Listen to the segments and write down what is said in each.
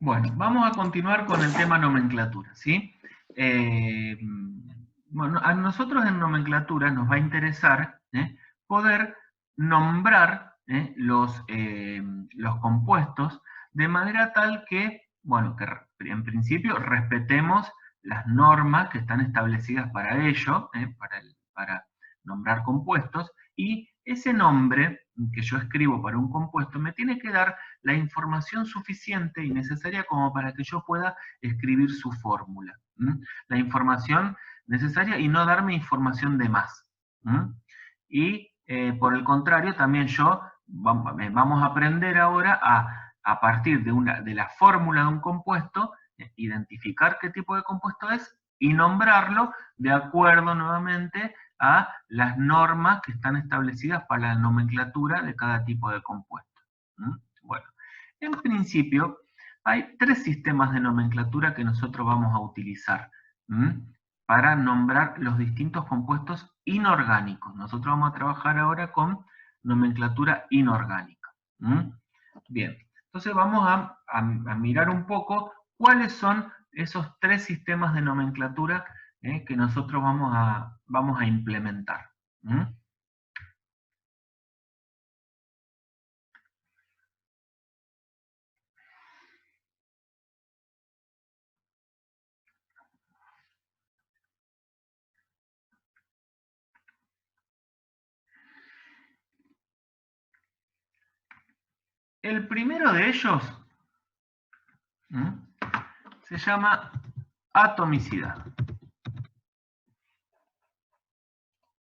Bueno, vamos a continuar con el tema nomenclatura, ¿sí? Bueno, a nosotros en nomenclatura nos va a interesar poder nombrar los compuestos de manera tal que, bueno, que en principio respetemos las normas que están establecidas para ello, para nombrar compuestos, y ese nombre que yo escribo para un compuesto me tiene que dar la información suficiente y necesaria como para que yo pueda escribir su fórmula. La información necesaria y no darme información de más. Y por el contrario, también vamos a aprender ahora a partir de la fórmula de un compuesto, identificar qué tipo de compuesto es y nombrarlo de acuerdo nuevamente a las normas que están establecidas para la nomenclatura de cada tipo de compuesto. Bueno, en principio hay tres sistemas de nomenclatura que nosotros vamos a utilizar para nombrar los distintos compuestos inorgánicos. Nosotros vamos a trabajar ahora con nomenclatura inorgánica. Bien, entonces vamos a mirar un poco cuáles son esos tres sistemas de nomenclatura que nosotros vamos a implementar. El primero de ellos se llama atomicidad.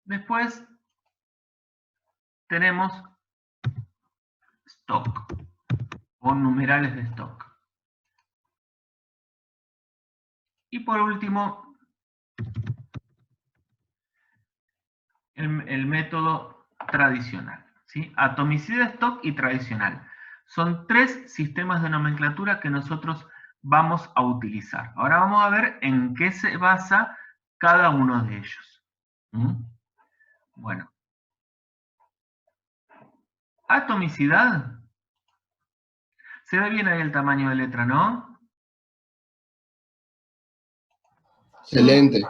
Después tenemos stock o numerales de stock. Y por último, el método tradicional. ¿Sí? Atomicidad, stock y tradicional. Son tres sistemas de nomenclatura que nosotros vamos a utilizar. Ahora vamos a ver en qué se basa cada uno de ellos. Bueno. Atomicidad. Se ve bien ahí el tamaño de letra, ¿no? Excelente.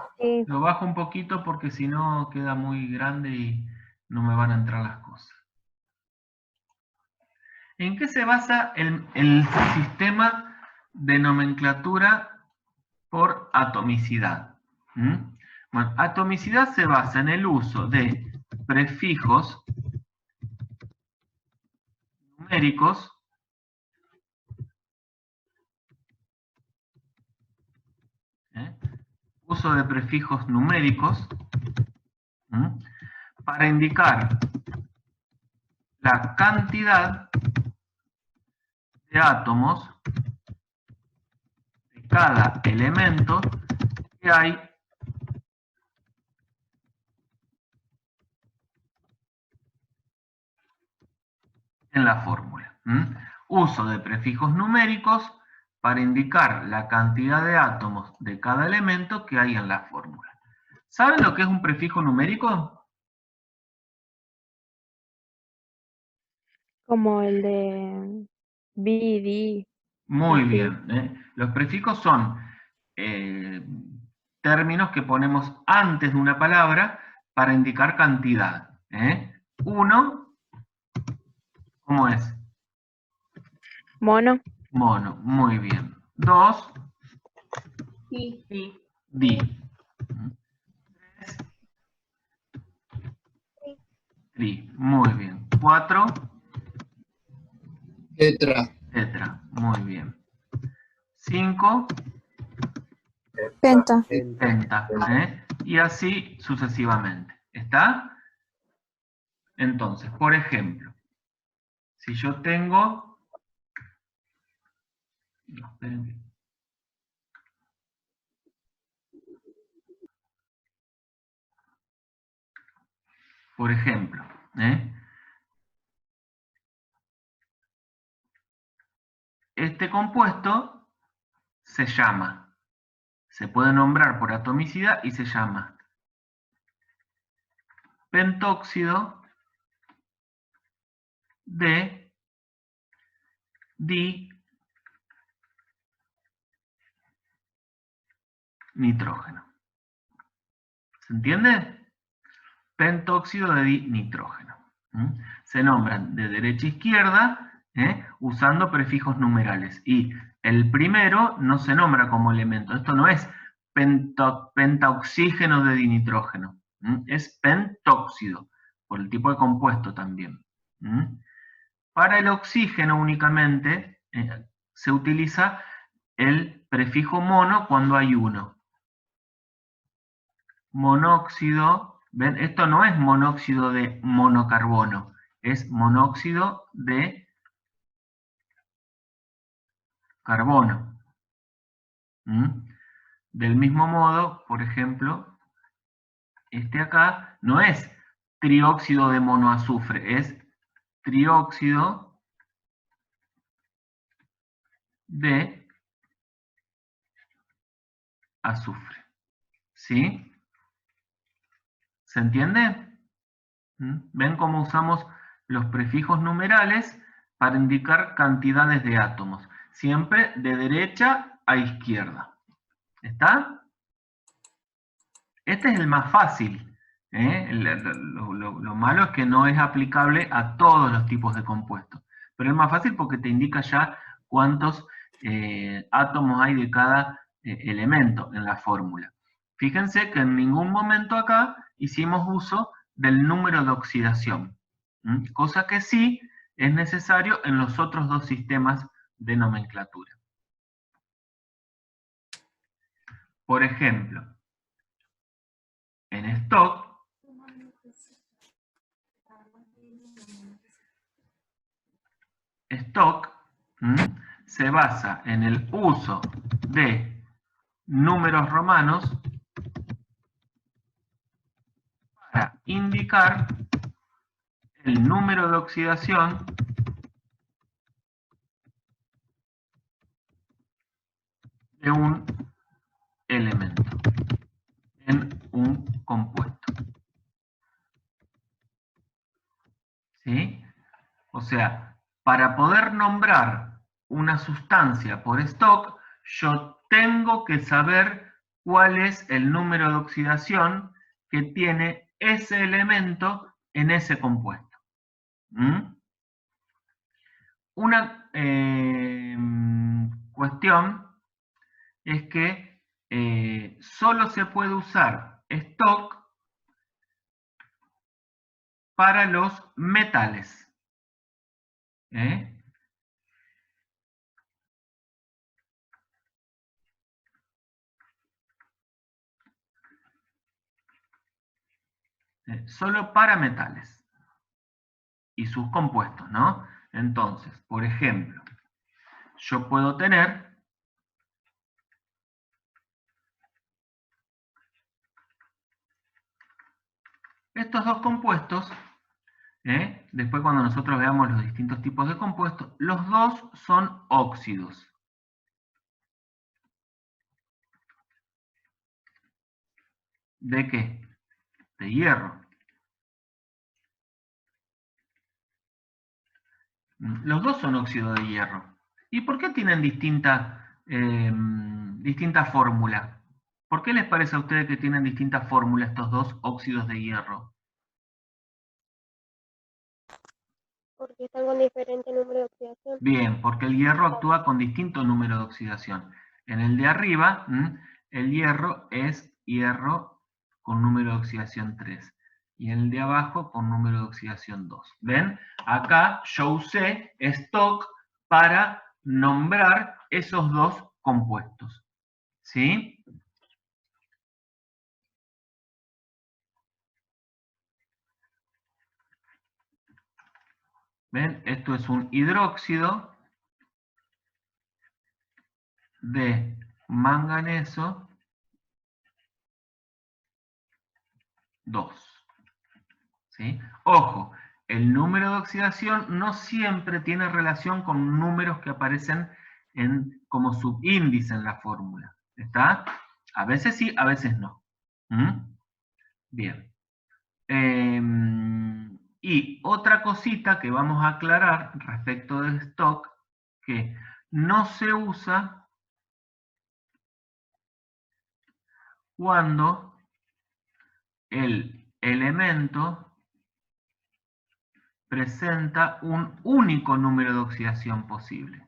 Lo bajo un poquito porque si no queda muy grande y no me van a entrar las cosas. ¿En qué se basa el sistema de nomenclatura por atomicidad? Bueno, atomicidad se basa en el uso de prefijos numéricos uso de prefijos numéricos para indicar la cantidad de átomos de cada elemento que hay en la fórmula. Uso de prefijos numéricos para indicar la cantidad de átomos de cada elemento que hay en la fórmula. ¿Saben lo que es un prefijo numérico? Como el de BD. Muy bien. Los prefijos son términos que ponemos antes de una palabra para indicar cantidad. Uno, ¿cómo es? Mono. Mono, muy bien. Dos, Di. di. Tres, tri, muy bien. Cuatro, Tetra. tetra, muy bien. Cinco, Penta. penta. Y así sucesivamente. ¿Está? Entonces, por ejemplo, si yo tengo... No, esperen. Por ejemplo, este compuesto se puede nombrar por atomicidad y se llama pentóxido de dinitrógeno. ¿Se entiende? Pentóxido de dinitrógeno. Se nombran de derecha a izquierda usando prefijos numerales. Y el primero no se nombra como elemento. Esto no es pentaoxígeno de dinitrógeno. Es pentóxido, por el tipo de compuesto también. Para el oxígeno únicamente se utiliza el prefijo mono cuando hay uno. Monóxido, ¿ven? Esto no es monóxido de monocarbono, es monóxido de carbono. Del mismo modo, por ejemplo, este acá no es trióxido de monoazufre, es trióxido de azufre. ¿Sí? ¿Se entiende? ¿Ven cómo usamos los prefijos numerales para indicar cantidades de átomos? Siempre de derecha a izquierda. ¿Está? Este es el más fácil. Lo malo es que no es aplicable a todos los tipos de compuestos. Pero es más fácil porque te indica ya cuántos átomos hay de cada elemento en la fórmula. Fíjense que en ningún momento acá hicimos uso del número de oxidación. Cosa que sí es necesario en los otros dos sistemas de nomenclatura. Por ejemplo, en stock, se basa en el uso de números romanos para indicar el número de oxidación de un elemento en un compuesto. ¿Sí? O sea, para poder nombrar una sustancia por stock, yo tengo que saber cuál es el número de oxidación que tiene ese elemento en ese compuesto. Una cuestión es que solo se puede usar stock para los metales. Solo para metales y sus compuestos, ¿no? Entonces, por ejemplo, yo puedo tener estos dos compuestos. Después cuando nosotros veamos los distintos tipos de compuestos, los dos son óxidos. ¿De qué? De hierro. Los dos son óxidos de hierro. ¿Y por qué tienen distinta fórmula? ¿Por qué les parece a ustedes que tienen distinta fórmula estos dos óxidos de hierro? Porque están con diferente número de oxidación. Bien, porque el hierro actúa con distinto número de oxidación. En el de arriba, el hierro es hierro con número de oxidación 3. Y en el de abajo con número de oxidación 2. ¿Ven? Acá yo usé stock para nombrar esos dos compuestos. ¿Sí? ¿Ven? Esto es un hidróxido de manganeso 2. ¿Sí? Ojo, el número de oxidación no siempre tiene relación con números que aparecen como subíndice en la fórmula. ¿Está? A veces sí, a veces no. Bien. Y otra cosita que vamos a aclarar respecto del stock, que no se usa cuando el elemento presenta un único número de oxidación posible.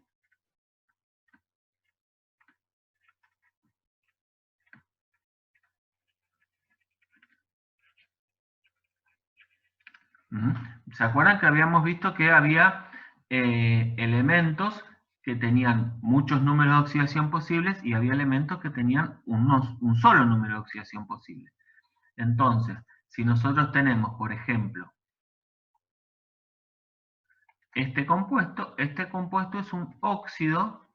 ¿Se acuerdan que habíamos visto que había elementos que tenían muchos números de oxidación posibles y había elementos que tenían un solo número de oxidación posible? Entonces, si nosotros tenemos, por ejemplo, este compuesto es un óxido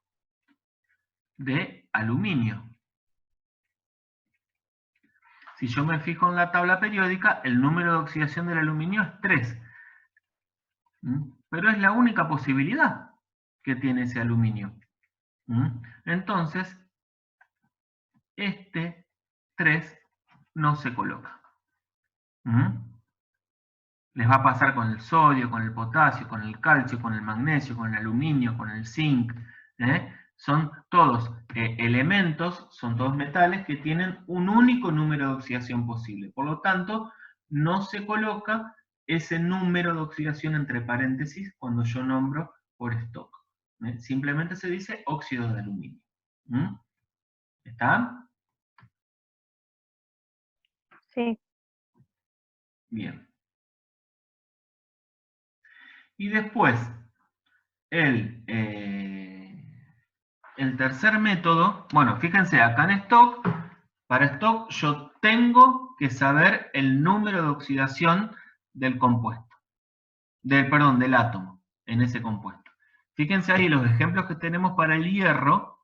de aluminio. Si yo me fijo en la tabla periódica, el número de oxidación del aluminio es 3. Pero es la única posibilidad que tiene ese aluminio. Entonces, este 3 no se coloca. Les va a pasar con el sodio, con el potasio, con el calcio, con el magnesio, con el aluminio, con el zinc. Son todos elementos, son todos metales que tienen un único número de oxidación posible. Por lo tanto, no se coloca ese número de oxidación entre paréntesis cuando yo nombro por stock. Simplemente se dice óxido de aluminio. ¿Está? Sí. Bien. Y después, el tercer método, bueno, fíjense, acá en stock, para stock yo tengo que saber el número de oxidación del compuesto, del átomo en ese compuesto. Fíjense ahí los ejemplos que tenemos para el hierro.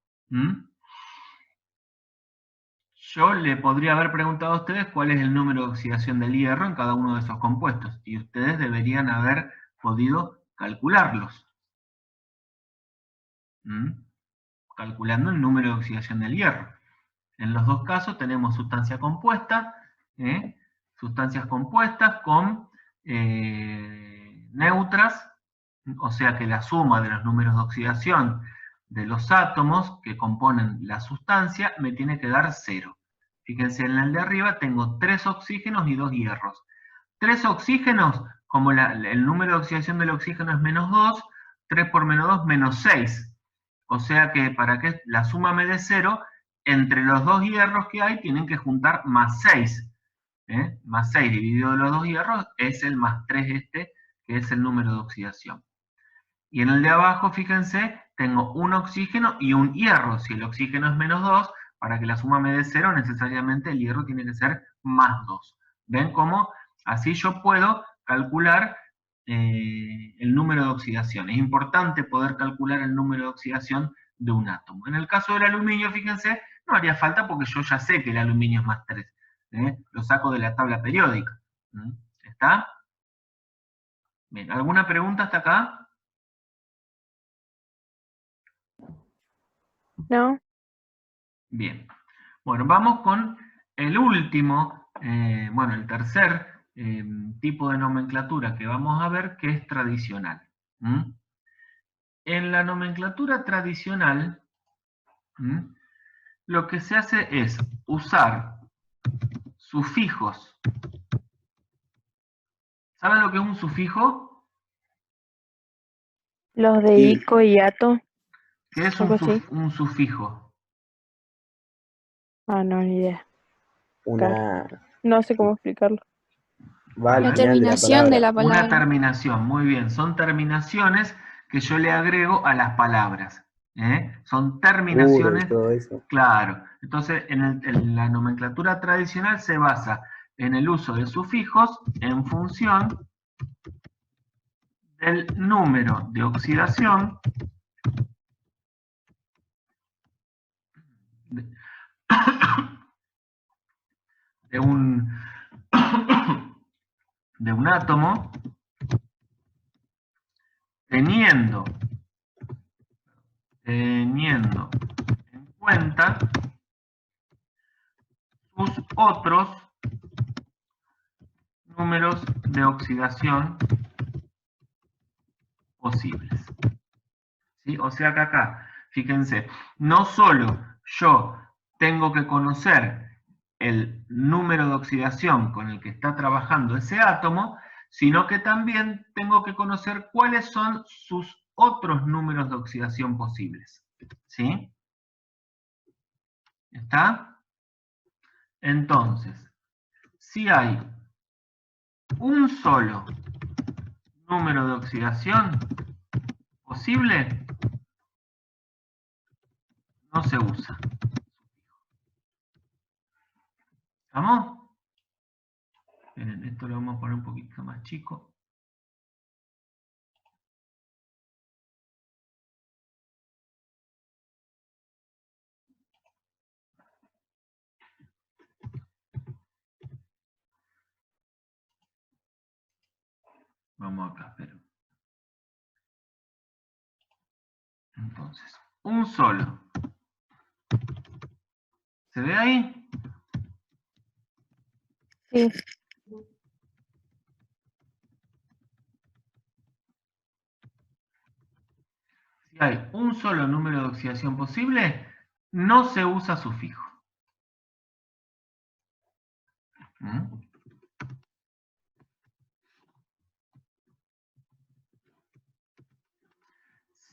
Yo le podría haber preguntado a ustedes cuál es el número de oxidación del hierro en cada uno de esos compuestos, y ustedes deberían haber podido calcularlos. Calculando el número de oxidación del hierro. En los dos casos tenemos sustancia compuesta, sustancias compuestas con neutras, o sea que la suma de los números de oxidación de los átomos que componen la sustancia me tiene que dar 0. Fíjense, en el de arriba tengo 3 oxígenos y 2 hierros. 3 oxígenos, como el número de oxidación del oxígeno es -2, 3 por -2, -6. O sea que para que la suma me dé 0, entre los 2 hierros que hay tienen que juntar +6. +6 dividido de los 2 hierros es el +3 que es el número de oxidación. Y en el de abajo, fíjense, tengo un oxígeno y un hierro. Si el oxígeno es -2, para que la suma me dé 0, necesariamente el hierro tiene que ser +2. ¿Ven cómo? Así yo puedo calcular el número de oxidación. Es importante poder calcular el número de oxidación de un átomo. En el caso del aluminio, fíjense, no haría falta porque yo ya sé que el aluminio es +3. Lo saco de la tabla periódica. ¿Está? Bien, ¿alguna pregunta hasta acá? No. Bien. Bueno, vamos con el último, el tercer tipo de nomenclatura que vamos a ver, que es tradicional. En la nomenclatura tradicional, lo que se hace es usar sufijos. ¿Saben lo que es un sufijo? Los de Sí. ico y ato. ¿Qué es Algo así. un sufijo? Ah, no, ni idea. Una No sé cómo explicarlo. va al La final terminación de la Una palabra. terminación, muy bien. Son terminaciones que yo le agrego a las palabras. Son terminaciones, todo eso. claro. Entonces, en la nomenclatura tradicional se basa en el uso de sufijos en función del número de oxidación de un átomo, teniendo en cuenta sus otros números de oxidación posibles. ¿Sí? O sea que acá, fíjense, no solo yo tengo que conocer el número de oxidación con el que está trabajando ese átomo, sino que también tengo que conocer cuáles son sus otros números de oxidación posibles. ¿Sí? ¿Está? Entonces, si hay un solo número de oxidación posible, no se usa. ¿Estamos? Miren, esto lo vamos a poner un poquito más chico. Vamos acá, pero. Entonces, un solo. ¿Se ve ahí? Sí. Si hay un solo número de oxidación posible, no se usa sufijo. ¿Mm?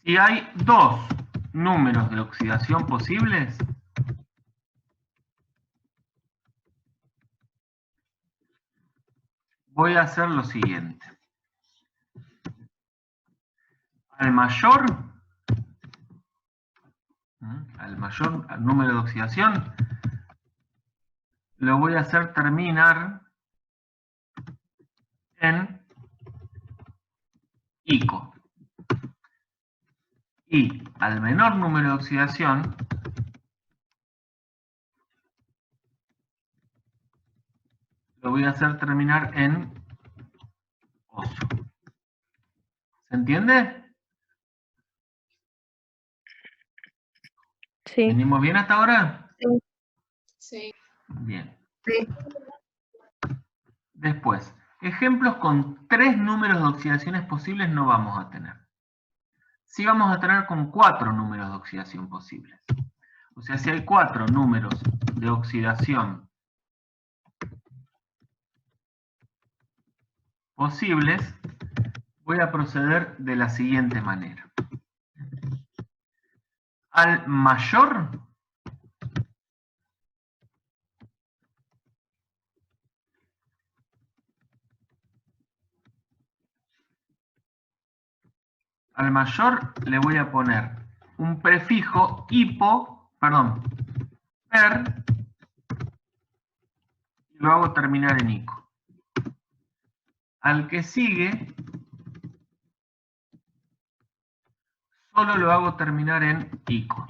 Si hay dos números de oxidación posibles, voy a hacer lo siguiente. Al mayor número de oxidación, lo voy a hacer terminar en ico. Y al menor número de oxidación, lo voy a hacer terminar en oso. ¿Se entiende? Sí. ¿Venimos bien hasta ahora? Sí. Bien. Sí. Después, ejemplos con 3 números de oxidaciones posibles no vamos a tener. Sí vamos a tener con 4 números de oxidación posibles. O sea, si hay 4 números de oxidación posibles, voy a proceder de la siguiente manera. Al mayor le voy a poner un prefijo per, y lo hago terminar en ico. Al que sigue, solo lo hago terminar en ico.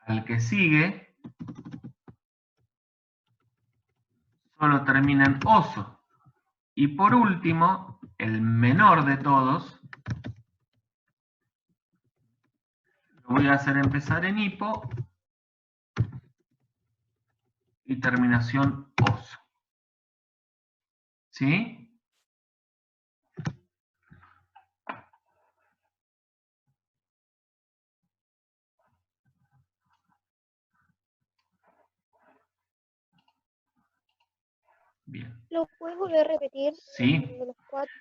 Al que sigue, solo termina en oso. Y por último, el menor de todos, lo voy a hacer empezar en hipo y terminación oso. ¿Sí? Bien. ¿Lo puedes volver a repetir? Sí. De los 4.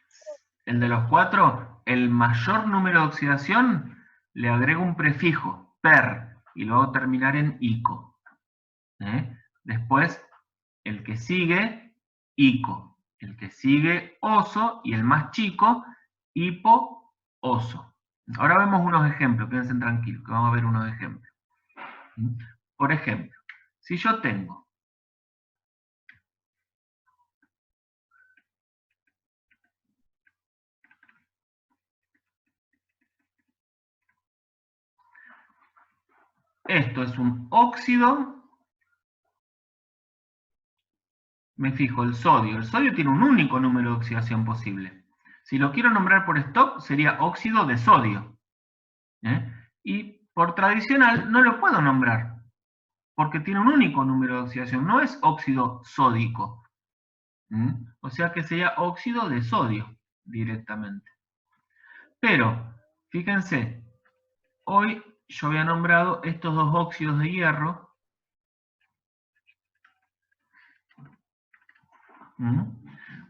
El de los 4, el mayor número de oxidación, le agrego un prefijo, per, y lo hago terminar en ico. Después, el que sigue, ico. El que sigue, oso, y el más chico, hipo, oso. Ahora vemos unos ejemplos, quédense tranquilos, que vamos a ver unos ejemplos. Por ejemplo, si yo tengo esto es un óxido, me fijo, el sodio. El sodio tiene un único número de oxidación posible. Si lo quiero nombrar por stop, sería óxido de sodio. Y por tradicional no lo puedo nombrar, porque tiene un único número de oxidación, no es óxido sódico. O sea que sería óxido de sodio directamente. Pero, fíjense, hoy yo había nombrado estos dos óxidos de hierro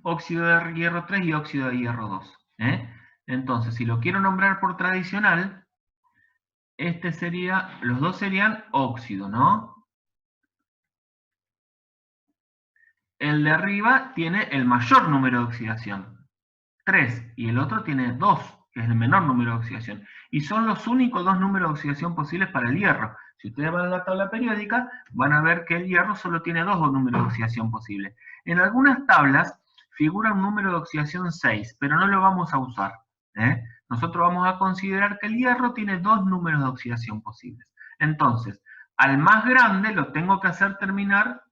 Óxido de hierro 3 y óxido de hierro 2. Entonces, si lo quiero nombrar por tradicional, los dos serían óxido, ¿no? El de arriba tiene el mayor número de oxidación, 3, y el otro tiene 2, que es el menor número de oxidación. Y son los únicos dos números de oxidación posibles para el hierro. Si ustedes van a la tabla periódica, van a ver que el hierro solo tiene dos números de oxidación posibles. En algunas tablas figura un número de oxidación 6, pero no lo vamos a usar. Nosotros vamos a considerar que el hierro tiene dos números de oxidación posibles. Entonces, al más grande lo tengo que hacer terminar,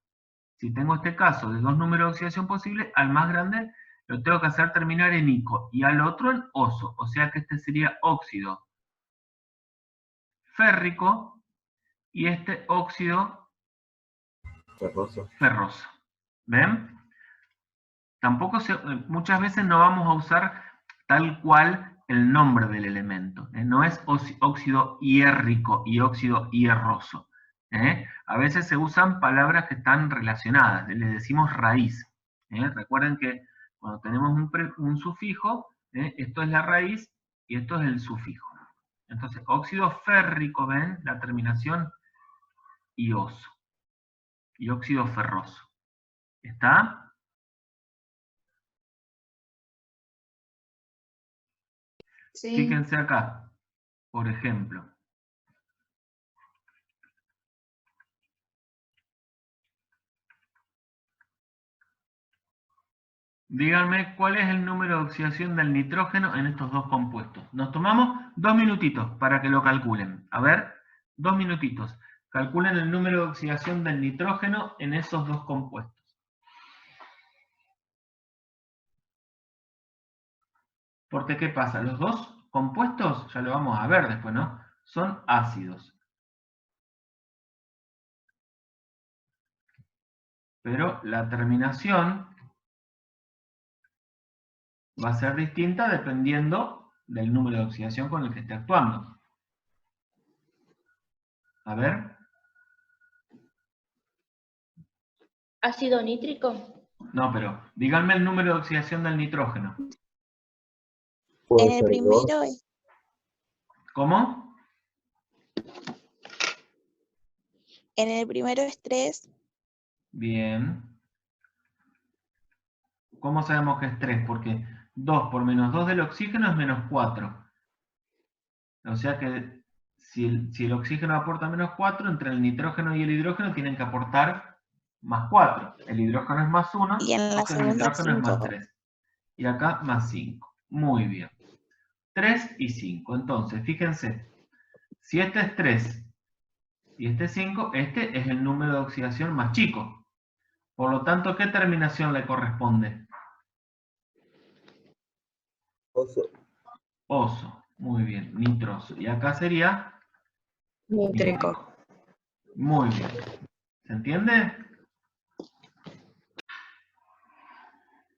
si tengo este caso de dos números de oxidación posibles, al más grande lo tengo que hacer terminar en ico y al otro en oso. O sea que este sería óxido férrico y este óxido ferroso. ¿Ven? Tampoco muchas veces no vamos a usar tal cual el nombre del elemento. No es óxido hierrico y óxido hierroso. A veces se usan palabras que están relacionadas. Le decimos raíz. Recuerden que cuando tenemos un sufijo, esto es la raíz y esto es el sufijo. Entonces, óxido férrico, ¿ven? La terminación ioso. Y óxido ferroso. ¿Está? Sí. Fíjense acá, por ejemplo. Díganme cuál es el número de oxidación del nitrógeno en estos dos compuestos. Nos tomamos 2 minutitos para que lo calculen. A ver, 2 minutitos. Calculen el número de oxidación del nitrógeno en esos dos compuestos. Porque, ¿qué pasa? Los dos compuestos, ya lo vamos a ver después, ¿no? Son ácidos. Pero la terminación va a ser distinta dependiendo del número de oxidación con el que esté actuando. A ver. ¿Ácido nítrico? No, pero díganme el número de oxidación del nitrógeno. Puede En el ser primero dos. es, ¿Cómo? en el primero es 3, Bien. ¿Cómo sabemos que es 3? Porque 2 por menos 2 del oxígeno es menos 4. O sea que si el oxígeno aporta menos 4, entre el nitrógeno y el hidrógeno tienen que aportar más 4. El hidrógeno es más 1, y en la entonces el segunda nitrógeno es más 5. 3. Y acá más 5. Muy bien. 3 y 5. Entonces, fíjense, si este es 3 y este es 5, este es el número de oxidación más chico. Por lo tanto, ¿qué terminación le corresponde? Oso. Oso. Muy bien, nitroso. Y acá sería Nítrico. muy bien. ¿Se entiende?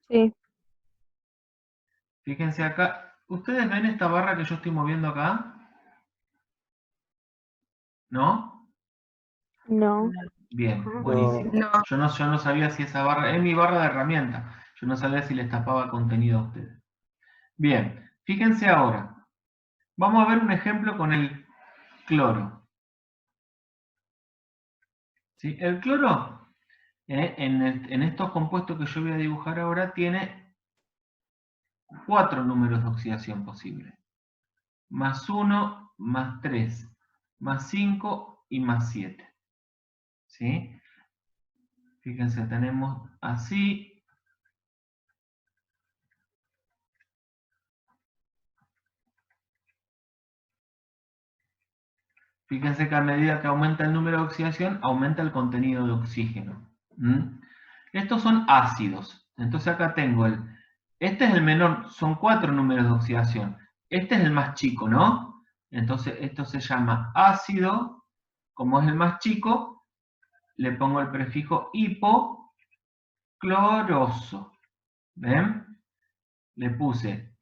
Sí, Fíjense acá. ¿Ustedes ven esta barra que yo estoy moviendo acá? ¿No? no. Bien, Ajá. buenísimo. No. Yo no sabía si esa barra... Es mi barra de herramientas. Yo no sabía si les tapaba contenido a ustedes. Bien, fíjense ahora. Vamos a ver un ejemplo con el cloro. ¿Sí? El cloro, en estos compuestos que yo voy a dibujar ahora, tiene 4 números de oxidación posibles. Más 1, más 3, más 5 y más 7. ¿Sí? Fíjense, tenemos así. Fíjense que a medida que aumenta el número de oxidación, aumenta el contenido de oxígeno. Estos son ácidos. Entonces acá tengo este es el menor, son 4 números de oxidación. Este es el más chico, ¿no? Entonces esto se llama ácido. Como es el más chico, le pongo el prefijo hipocloroso. ¿Ven? Le puse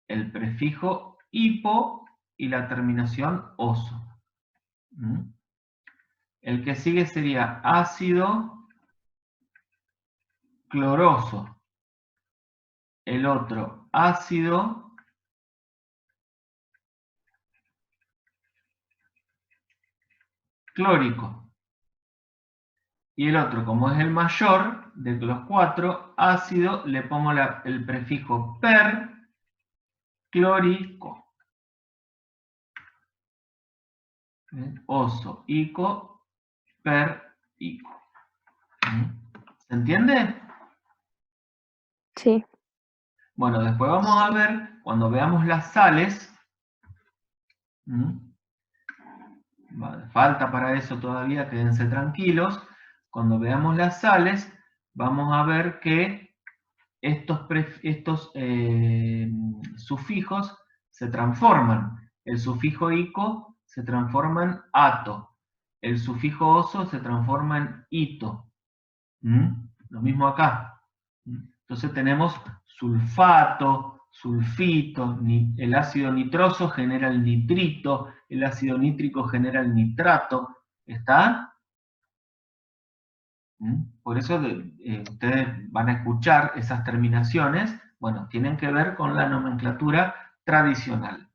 el prefijo hipo y la terminación oso. El que sigue sería ácido cloroso. El otro ácido clórico. Y el otro, como es el mayor de los cuatro, ácido, le pongo el prefijo perclórico. Oso, ico, perico. ¿Se entiende? Sí. Bueno, después vamos a ver, cuando veamos las sales, falta para eso todavía, quédense tranquilos. Cuando veamos las sales, vamos a ver que estos sufijos se transforman. El sufijo ico se transforma en ato. El sufijo oso se transforma en ito. Lo mismo acá. Entonces tenemos sulfato, sulfito, el ácido nitroso genera el nitrito, el ácido nítrico genera el nitrato. ¿Está? Por eso ustedes van a escuchar esas terminaciones, bueno, tienen que ver con la nomenclatura tradicional.